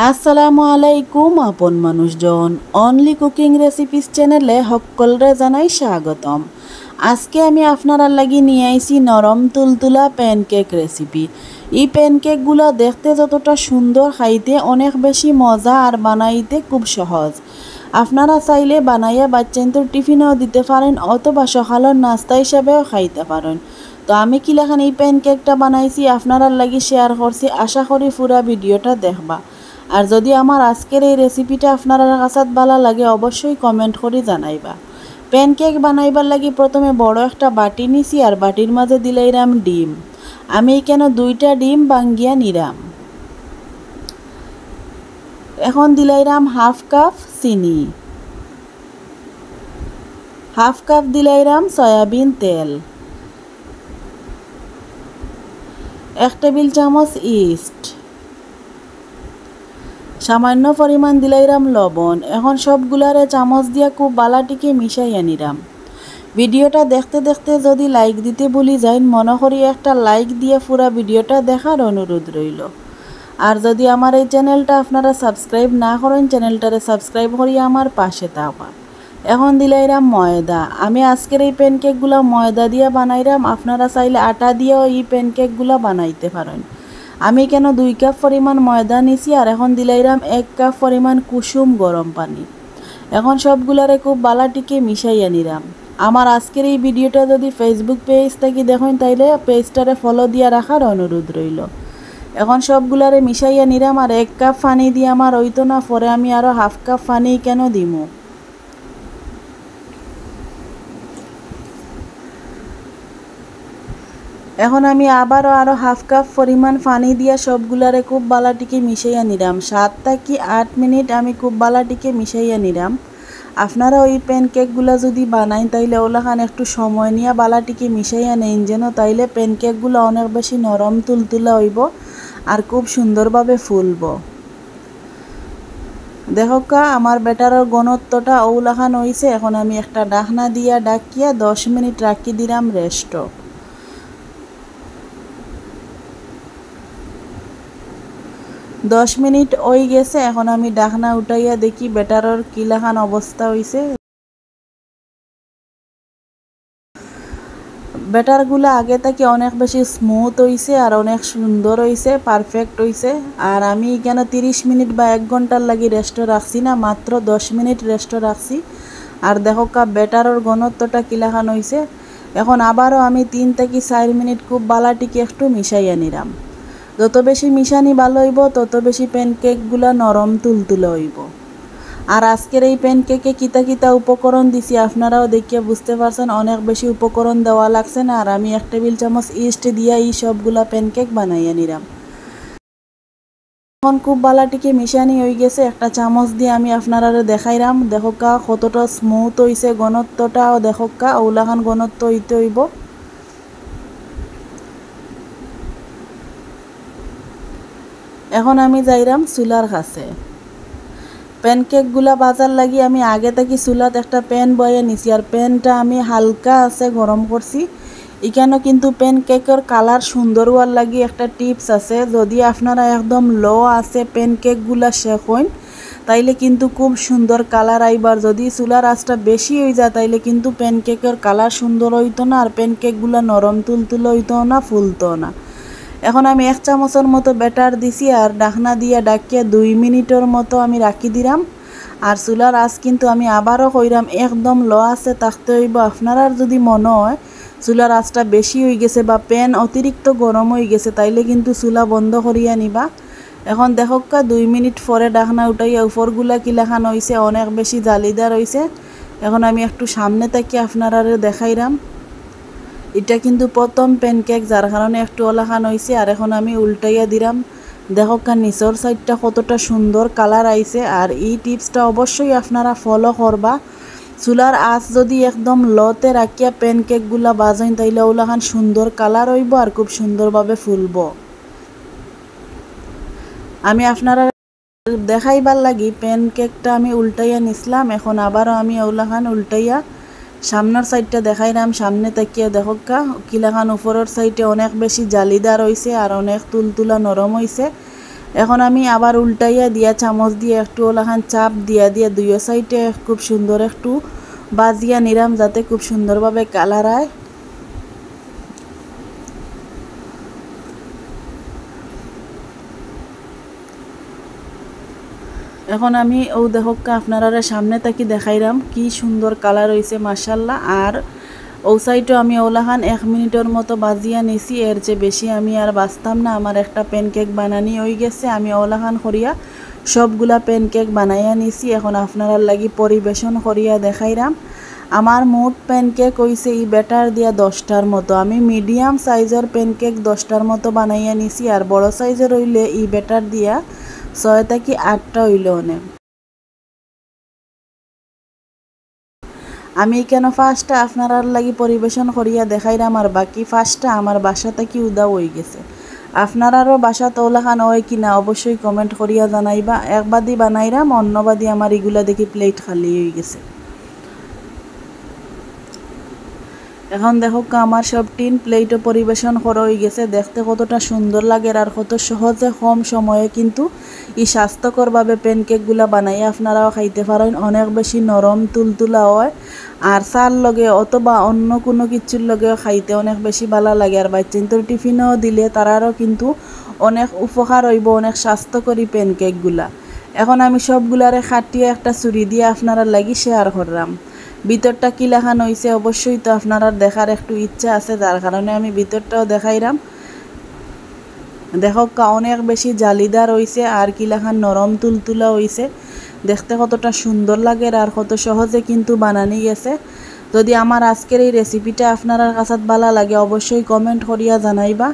আসসালামু আলাইকুম আপন মানুষজন অনলি কুকিং রেসিপিস চ্যানেলে সকলরে জানাই স্বাগতম। আজকে আমি আপনারা লাগি নিয়ে আইছি নরম তুলতুলা প্যানকেক রেসিপি। এই প্যানকেকগুলো দেখতে যতটা সুন্দর, খাইতে অনেক বেশি মজা আর বানাইতে খুব সহজ। আপনারা চাইলে বানাইয়া বাচ্চাদের টিফিনেও দিতে পারেন অথবা সকালের নাস্তা হিসাবেও খাইতে পারেন। তো আমি কিলাখান এই প্যানকেকটা বানাইছি আপনারা লাগি শেয়ার করছি, আশা করি পুরা ভিডিওটা দেখবা। আর যদি আমার আজকের এই রেসিপিটা আপনারা কাছে ভালো লাগে অবশ্যই কমেন্ট করে জানাইবা। প্যানকেক বানাইবার লাগি প্রথমে বড় একটা বাটি নিছি আর বাটির মাঝে দিলাইরাম ডিম। আমি কেন 2টা ডিম ভাঙ্গিয়া নিলাম। এখন দিলাইরাম হাফ কাপ চিনি, হাফ কাপ দিলাইরাম সয়াবিন তেল, 1 টেবিল চামচ ইস্ট, সামান্য পরিমাণ দিলাইরাম লবণ। এখন সবগুলারে চামচ দিয়া খুব বালাটিকে মিশাইয়া নিলাম। ভিডিওটা দেখতে দেখতে যদি লাইক দিতে ভুলি যাই, মনে করি একটা লাইক দিয়ে পুরা ভিডিওটা দেখার অনুরোধ রইল। আর যদি আমার এই চ্যানেলটা আপনারা সাবস্ক্রাইব না করেন, চ্যানেলটারে সাবস্ক্রাইব করিয়া আমার পাশে থাকবা। এখন দিলাইরাম ময়দা। আমি আজকের এই প্যানকেকগুলো ময়দা দিয়ে বানাইরাম, আপনারা চাইলে আটা দিয়েও এই প্যানকেকগুলো বানাইতে পারেন। আমি কেন 2 কাপ পরিমাণ ময়দা নিছি আর এখন দিলাইরাম 1 কাপ পরিমাণ কুসুম গরম পানি। এখন সবগুলারে খুব বালাটিকে মিশাইয়া নিলাম। আমার আজকের এই ভিডিওটা যদি ফেসবুক পেজ থেকে দেখেন তাইলে পেজটারে ফলো দিয়ে রাখার অনুরোধ রইল। এখন সবগুলারে মিশাইয়া নিলাম আর 1 কাপ পানি দিয়ে আমার হইতো না, পরে আমি আরও হাফ কাপ পানি কেন দিমু। এখন আমি আরও হাফ কাপ পরিমাণ পানি দিয়া সবগুলারে খুব বালাটিকে মিশাইয়া নিলাম। 7 থেকে 8 মিনিট আমি খুব বালাটিকে মিশাইয়া নিলাম। আপনারা ওই প্যানকেকগুলো যদি বানাইন তাইলে ওলাখান একটু সময় নিয়ে বালাটিকে মিশাইয়া নেন, যেন তাইলে প্যানকেকগুলো অনেক বেশি নরম তুলতুলা হইব আর খুব সুন্দরভাবে ফুলব। দেখোকা আমার ব্যাটারের ঘনত্বটা ওলাখান হইছে। এখন আমি একটা ঢাকনা দিয়া ডাকিয়া 10 মিনিট রাখি দিলাম রেস্ট। 10 মিনিট হয়ে গেছে। এখন আমি ঢাকনা উঠাইয়া দেখি ব্যাটারের কিলাখান অবস্থা হইছে। ব্যাটারগুলো আগে থেকে অনেক বেশি স্মুথ হইছে আর অনেক সুন্দর হইছে, পারফেক্ট হইছে। আর আমি কেন 30 মিনিট বা 1 ঘন্টার লাগি রেস্ট রাখছি না, মাত্র 10 মিনিট রেস্ট রাখছি। আর দেখো ব্যাটারের ঘনত্বটা কিলাখান হইছে। এখন আবারও আমি 3 থেকে 4 মিনিট খুব বালাটিকে একটু মিশাইয়া নিলাম। যত বেশি মিশানি ভালো হইব তত বেশি প্যানকেকগুলো নরম তুলতুলে হইব। আর আজকের এই প্যানকেকে কিতা কিতা উপকরণ দিছি আপনারাও দেখিয়ে বুঝতে পারছেন, অনেক বেশি উপকরণ দেওয়া লাগছে না। আর আমি 1 টেবিল চামচ ইস্ট দিয়া এই সবগুলা প্যানকেক বানাইয়া নিলাম। এখন খুব বালাটিকে মিশানি হয়ে গেছে। একটা চামচ দিয়ে আমি আপনারা দেখাইলাম। দেখোকা কতটা স্মুথ হইছে, ঘনত্বটাও দেখোকা ওলাখান ঘনত্ব হইতে হইব। এখন আমি যাইরাম চুলার কাছে। প্যানকেকগুলা বাজার লাগি আমি আগে থেকে চুলাত একটা প্যান বয়ে নিছি আর প্যানটা আমি হালকা আছে গরম করছি। এখানে কিন্তু প্যানকেকের কালার সুন্দর হওয়ার লাগি একটা টিপস আছে। যদি আপনারা একদম লো আছে প্যানকেকগুলা শেখেন তাইলে কিন্তু খুব সুন্দর কালার আইবার। যদি চুলার আঁচটা বেশি হয়ে যায় তাইলে কিন্তু প্যানকেকের কালার সুন্দর হইতো না আর প্যানকেকগুলা নরম তুলতুলে হইতো না, ফুলতো না। এখন আমি 1 চামচের মতো ব্যাটার দিছি আর ঢাকনা দিয়ে ডাকিয়ে 2 মিনিটের মতো আমি রাখি দিলাম। আর চুলার আঁচ কিন্তু আমি আবারও কইরাম একদম লো আছে থাকতে হইব। আপনারা যদি মনে হয় চুলার আঁচটা বেশি হয়ে গেছে বা প্যান অতিরিক্ত গরম হয়ে গেছে তাইলে কিন্তু চুলা বন্ধ করিয়া নিবা। এখন দেখোকা 2 মিনিট পরে ঢাকনা উঠাইয়া উপরগুলা কিলাখান হইছে, অনেক বেশি জালিদার হইছে। এখন আমি একটু সামনে থেকে আপনারা দেখাইরাম। এটা কিন্তু প্রথম প্যানকেক, যার কারণে একটু ওলাখান হয়েছে। আর এখন আমি উল্টাইয়া দিলাম। দেখো নিচের সাইডটা কতটা সুন্দর কালার আইছে। আর এই টিপসটা অবশ্যই আপনারা ফলো করবা। চুলার আঁচ যদি একদম লোতে রাখিয়া প্যানকেকগুলা বাজেন তাইলে ওলাখান সুন্দর কালার হইব আর খুব সুন্দরভাবে ফুলব। আমি আপনারা দেখাইবার লাগি প্যানকেকটা আমি উল্টাইয়া নিছিলাম। এখন আবারও আমি ওলাখান উল্টাইয়া সামনের সাইডটা দেখাইলাম। সামনে তাকিয়ে দেখোকা কিলাখান উপরের সাইডে অনেক বেশি জালিদার হইছে আর অনেক তুলতুলা নরম হইছে। এখন আমি আবার উল্টাইয়া দিয়া চামচ দিয়ে একটু ওলাখান চাপ দিয়া দিয়া দুইও সাইডে খুব সুন্দর একটু বাজিয়া নিরাম যাতে খুব সুন্দরভাবে কালার হয়। এখন আমি ও দেখোকা আপনারা সামনে তাকি দেখাইলাম কি সুন্দর কালার হয়েছে মাশাল্লাহ। আর ও সাইডও আমি ওলাখান 1 মিনিটের মতো বাজিয়া নিছি, এর চেয়ে বেশি আমি আর বাঁচতাম না। আমার একটা প্যানকেক বানানি হয়ে গেছে, আমি ওলাখান করিয়া সবগুলা প্যানকেক বানাইয়া নিছি। এখন আপনারা লাগি পরিবেশন করিয়া দেখাইলাম। আমার মোট প্যানকেক হইছে এই ব্যাটার দিয়া 10টার মতো। আমি মিডিয়াম সাইজের প্যানকেক 10টার মতো বানাইয়া নিছি, আর বড় সাইজের হইলে এই ব্যাটার দিয়া 6 থেকে 8টা হইল অনেক। আমি কেন ফার্স্টটা আপনার লাগি পরিবেশন করিয়া দেখাইলাম, আর বাকি ফার্স্টটা আমার বাসা থেকে উদাও হয়ে গেছে। আপনারারও বাসা তোলাখান হয় কিনা অবশ্যই কমেন্ট করিয়া জানাইবা। একবাদি বানাইলাম, অন্যবাদি আমার এগুলা দেখি প্লেট খালি হয়ে গেছে। এখন দেখো আমার সব টিন প্লেটও পরিবেশন করা হয়ে গেছে। দেখতে কতটা সুন্দর লাগে আর কত সহজে কম সময়ে কিন্তু এই স্বাস্থ্যকরভাবে প্যানকেকগুলা বানাইয়া আপনারাও খাইতে পারেন। অনেক বেশি নরম তুলতুলা হয়, আর চার লগে অথবা অন্য কোনো কিছুর লগেও খাইতে অনেক বেশি ভালো লাগে। আর বাচ্চাদের টিফিনও দিলে তারারও কিন্তু অনেক উপকার হইব, অনেক স্বাস্থ্যকরী প্যানকেকগুলা। এখন আমি সবগুলারে খাটিয়ে একটা ছুরি দিয়ে আপনারা লাগি শেয়ার করলাম। ভিতরটা কি লেখানো হয়েছে অবশ্যই তো আপনারা দেখার একটু ইচ্ছা আছে, যার কারণে আমি ভিতরটাও দেখাইলাম। দেখো অনেক বেশি জালিদার হইছে আর কি লেখান নরম তুলতুলা হইছে। দেখতে কতটা সুন্দর লাগে আর কত সহজে কিন্তু বানানি গেছে। যদি আমার আজকের এই রেসিপিটা আপনার কাছে ভালো লাগে অবশ্যই কমেন্ট করিয়া জানাইবা।